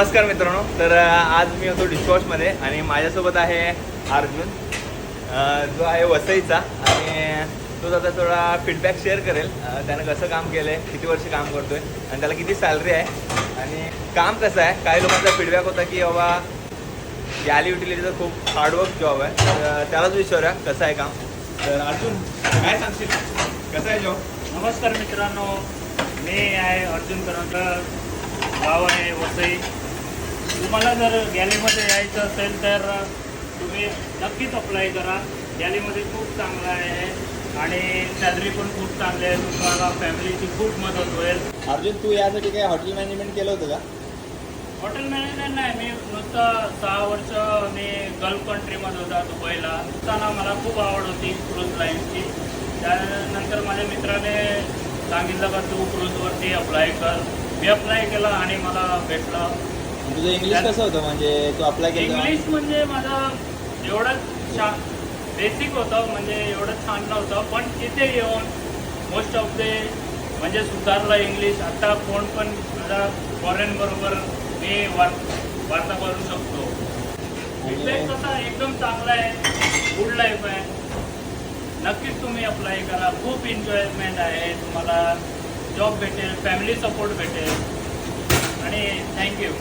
नमस्कार मित्रांनो. तर आज मी होतो डिशवॉशमध्ये आणि माझ्यासोबत आहे अर्जुन, जो आहे वसईचा, आणि तो आता थोडा फीडबॅक शेअर करेल. त्यानं कसं काम केलं आहे, किती वर्ष काम करतो आहे आणि त्याला किती सॅलरी आहे आणि काम कसं आहे. काही लोकांचा फीडबॅक होता की बाबा गॅली युटिलिटीचा खूप हार्डवर्क जॉब आहे, तर त्यालाच विचारूया कसं आहे काम. तर अर्जुन, काय सांगशील, कसं आहे जॉब? नमस्कार मित्रांनो, मी आहे अर्जुन करंकर, गाव आहे वसई. तुम्हाला जर गॅलीमध्ये यायचं असेल तर तुम्ही नक्कीच अप्लाय करा. गॅलीमध्ये खूप चांगलं आहे आणि सॅलरी पण खूप चांगली आहे. तुम्हाला फॅमिलीची खूप मदत होईल. अर्जुन, तू यासाठी काय हॉटेल मॅनेजमेंट केलं होतं का? हॉटेल मॅनेजमेंट नाही, मी नुसतं 6 वर्ष मी गल्फ कंट्रीमध्ये होता, दुबईला. असताना मला खूप आवड होती क्रूज लाईनची. त्यानंतर माझ्या मित्राने सांगितलं का तू क्रूजवरती अप्लाय कर. मी अप्लाय केला आणि मला भेटलं. तुझं इंग्लिश कसं होतं, म्हणजे तू अप्लाय केलं? इंग्लिश म्हणजे माझं एवढं बेसिक होतं, म्हणजे एवढं छान नव्हतं, पण तिथे येऊन मोस्ट ऑफ ते म्हणजे सुधारलं इंग्लिश. आता कोण पण माझा फॉरेन बरोबर मी वार्ता करू शकतो. फीडबॅक तसा एकदम चांगला आहे, गुड लाईफ आहे. नक्कीच तुम्ही अप्लाय करा. खूप एन्जॉयमेंट आहे, तुम्हाला जॉब भेटेल, फॅमिली सपोर्ट भेटेल आणि थँक्यू.